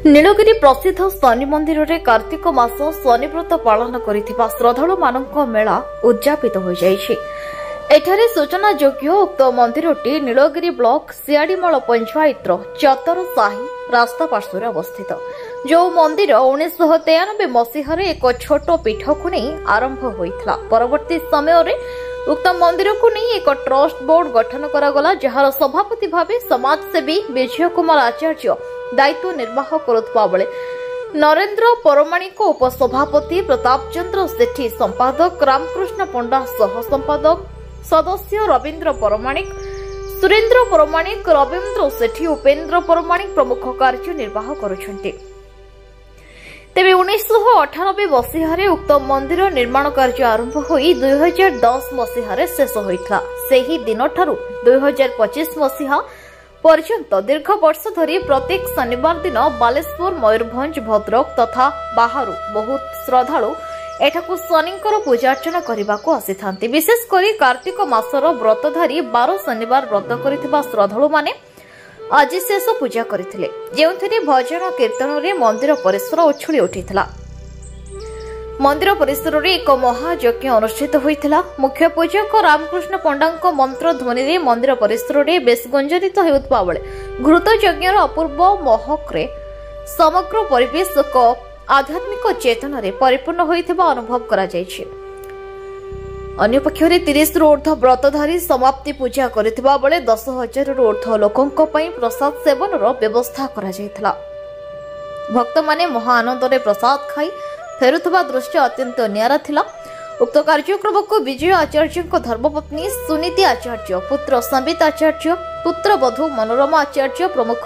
नीलगिरी प्रसिद्ध शनि मंदिर में कार्तिक मास शनिव्रत पालन करिथिबा श्रद्धालु मानक मेला उद्यापित हो जाइछि। एठारे सूचना योग्य उक्त मंदिरटी नीलगिरी ब्लॉक सियाड़ीमल पंचायतर चतर साही रास्ता पार्श्व अवस्थित। जो मंदिर 1993 मसीह एक छोट पीठ को नहीं आरंभ होइथिला। परवर्ती समय रे उक्त मंदिर को नहीं एक ट्रस्ट बोर्ड गठन करागला, जार सभापति भाव समाजसेवी विजय कुमार आचार्य दायित्व निर्वाह करुवा बेले नरेंद्र परमाणिक उपसभापति प्रताप चंद्र सेठी संपादक रामकृष्ण पंडा सह संपादक सदस्य रवींद्र परमाणिक सुरेंद्र परमाणिक रवींद्र सेठी उपेन्द्र परमाणिक प्रमुख कार्य निर्वाह करुछन्ति। तेबे 1998 मसीह उक्त मंदिर निर्माण कार्य आरंभ होई 2010 मसीह शेष होइथला। सेही दिन ठारू 2025 मसीहा पर्यंत दीर्घ वर्ष धरी प्रत्येक शनिवार दिन बालेश्वर मयूरभंज भद्रक तथा बाहर बहुत श्रद्धालु एठाकु शनिंकर पूजार्चना करने आसी। विशेषकर कार्तिक मासर व्रतधारी 12 शनिवार व्रत करिथिबा श्रद्धालु माने आज शेष पूजा करथिले, जेउथिरे भजन कीर्तन रे मंदिर परिसर उछुली उठिथिला। मंदिर परिसर रे एक महायज्ञ अनुष्ठित होइथिला। मुख्य पूजक रामकृष्ण पंडांक मंत्र ध्वनि रे मंदिर परिसर रे बेस गुंजरित हेउतबा बेले घृत यज्ञर अपूर्व महक रे समग्र परिवेश एक आध्यात्मिक चेतन रे परिपूर्ण होइथिबा अनुभव करा जायछि। अन्य पक्षरे 30 रु ऊर्ध्व व्रतधारी समाप्ति पूजा करथिबा बेले 10,000 रु ऊर्ध्व लोकंक पई प्रसाद सेवनर व्यवस्था करा जायथिला। भक्त माने महा आनंद रे प्रसाद खाई फेरुथबा दृश्य अत्यंत नियारा थिला। उक्त कार्यक्रम को विजय आचार्य धर्मपत्नी सुनीति आचार्य, पुत्र संबित आचार्य, पुत्र वधू मनोरमा आचार्य प्रमुख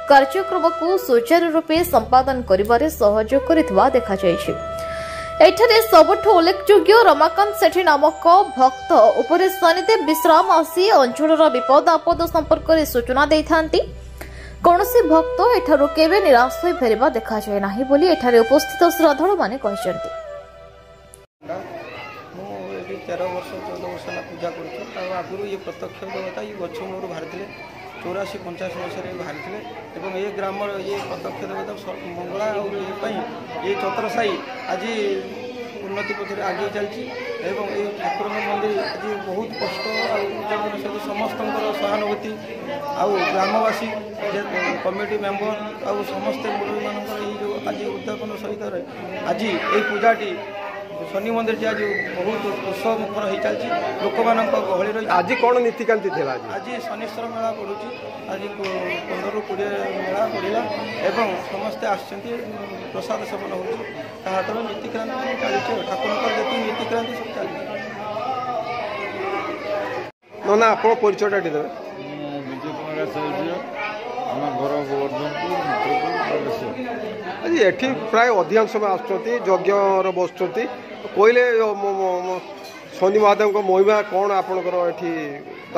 कार्यक्रम को सुचारू रूपे संपादन करिबारे सहयोग करिथबा देखा जायछि। एठारे सबुठ उल्लेखयोग्य रमाकांत सेठी नामक भक्त उपरे शनिदेव विश्राम आसी अंचलर विपद आपद संपर्क में सूचना देइथांती। कौनसी भक्त एठारु केबे निराश होई फेरिबा देखा जाय नाही बोली एठारे उपस्थित श्रद्धालु माने कहिसंती। 13 वर्ष 14 वर्ष पूजा कर आगुरी ये प्रत्यक्ष देवता ये गछ मूल बाहरी 84-85 वर्ष बाहरी ये ग्राम ये प्रत्यक्ष देवता मंगला ये चतर साई आज उन्नति पथ आगे चलती ये ठाकुर मंदिर आज बहुत कष्ट सहित समस्त सहानुभूति ग्रामवासी कमिटी मेंबर समस्ते मुरबी मान जो आज उद्यापन सहित आज ये पूजाटी शनि मंदिर आज बहुत उत्सव मुखर हो चलती लोक मान गहली रही। आज कौन नीतिकांति थिला? आज शनिश्वर मेला पड़ुची आज 15-20 मेला पड़ा एवं समस्ते आसछन्ति प्रसाद सेवन हो नीतिक्रांति चलती ठाकुर जी नीतिक्रांति सब चलती। ना आप परिचय देवे? विजय कुमार आचार्य आम घर गोवर्धनपुर। आज एठी प्राय अधिकांश समय आसुँच यज्ञ बसुँच कहले शनि महादेव महिमा कौन आपणकर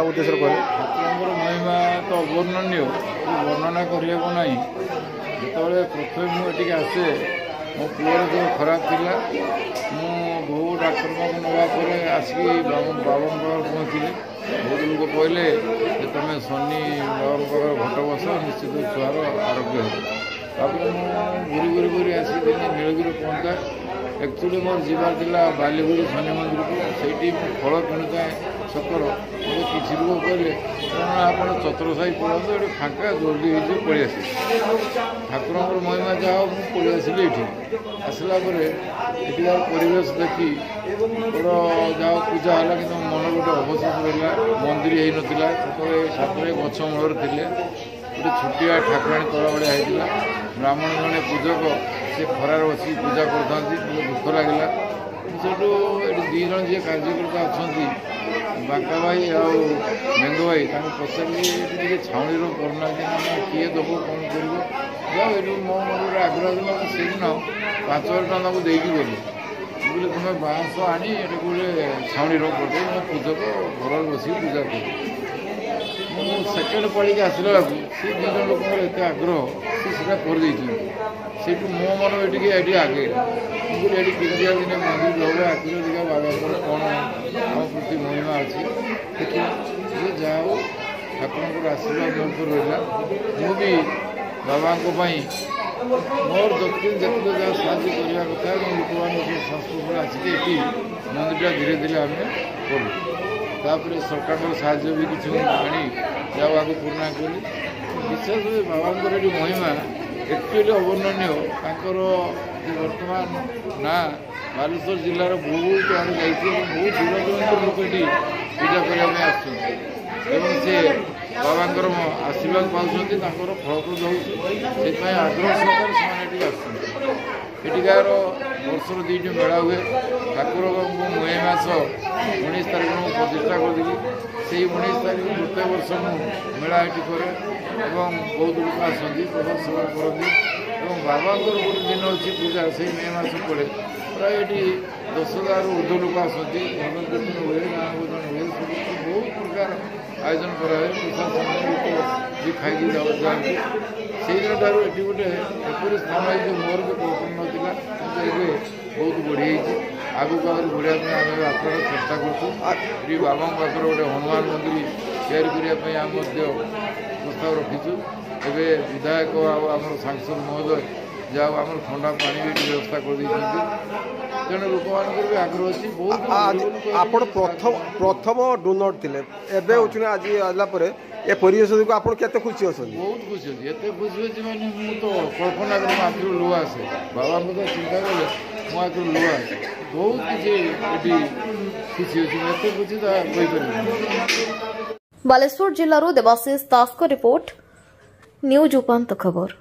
उद्देश्य कहे? ठाकुर महिमा तो अवर्णनीय वर्णना करना ना। जो प्रथम मुझे आसे मो पुअर जो खराब थिला मु बहुत डाक्तर को नापर आसिक बाबा पहुँचली। बहुत लोग कहले तुम शनि बाबा घट बस निश्चित छुआर आरोग्य हो। घूरी घूरी आसिक नीलगिरी पहुँचा। एक्चुअली मोर जीवार था बालीगुड़ी शनि मंदिर को सही फल किणुए सकर मत किसी लोग कहले आप चतर साई पड़ाते ये फाँका जल्दी हो पलि आस ठाकुर महिमा जहाँ मुझे पलि आसली ये आसला ये परिवेश देखी मोर जहाँ पूजा है कि मन गोटे अवशेष रहा मंदिर हो नाला सातरे गछ मूल थे गोटे छुटिया ठाकुराणी तला भाया होता ब्राह्मण जड़े पूजक से खरार बस पूजा करता दुख लगे सेठू ये 2 जन जी कार्यकर्ता अच्छा बांका भाई आउ मेंग भाई पचारे छाउणी करना किए दब कौन कर मो मन आग्रह दिला से दिन 5,000 टका देकी गली बोले तुम्हें बाँस आनी ये गोटे छाउणी करदे मैं पूजक घर बस पूजा कर सेकेंड पढ़ी आसला बेलू सी 2 जन लोक एत आग्रह सीटा कर से मो मन ये आगे ये किंदिया दिन मंदिर लोग आखिर देखा बाबा कौन आम प्रति महिमा अच्छी देखिए ये जाओ ठाकुर आशीर्वाद मोर रहा मुझे बाबा मोर दक्षिण जितने जहाँ साहय करवा कथा लोक मैंने संस्कृत आसिक ये मंदिरटा धीरे धीरे आम करूँ तापर सरकार साहय भी किसी आनी जहाँ आगे पूर्णा कली विशेष भाव बाबा ये महिमा एक्चुअली अवर्णनीय बर्तमान ना बालेश्वर जिलार बहुत आड़े जाइए बहुत दूर दूर लोक ये पूजा करने से बाबांकर आशीर्वाद पाँच फलप्रद होती आग्रह सहकार सेठिकार वर्षर दुईट मेला हुए ठाकुर को मई मास 19 तारीख में प्रतिष्ठा करी से 19 तारीख गोटे वर्ष मेला ये करे बहुत लोग आसती प्रसाद सेवा करती बाबांकर गोटे दिन अच्छी पूजा से मई मास पड़े प्राय ये 10,000 ऊर्ध्व लोक आसती भजन कीर्तन हुए गाँ भजन हुए सब बहुत प्रकार आयोजन कराए प्रशासन लोक भी खाई जाती से दिनठार ये गोटे एपरी स्थान है जो मोर भी कल्पना नाला बहुत बढ़ी आगू आगे बढ़िया आम आप्राण चेष्टा करूँ बाबा पाखे गोटे हनुमान मंदिर तैयारी आम प्रस्ताव रखीचु एवं विधायक आम सांसद महोदय जहाँ आम ठंडा पानी भी व्यवस्था कर तेणु लोक मान भी आग्रह अच्छी बहुत आप प्रथम डोनर थे एवं आज आला ये परिवेश को आप केते खुशी अच्छे बहुत खुशी अच्छी एत खुशी अच्छी मैंने मुझे कल्पना कर आखिर लुह आसे बाबा को चिंता कले मो आखिर लुह आसे बहुत किसी खुशी अच्छी एत खुशी कहीपर। बालेश्वर जिल्लारू देवाशीष दासको रिपोर्ट न्यूज उपांत खबर।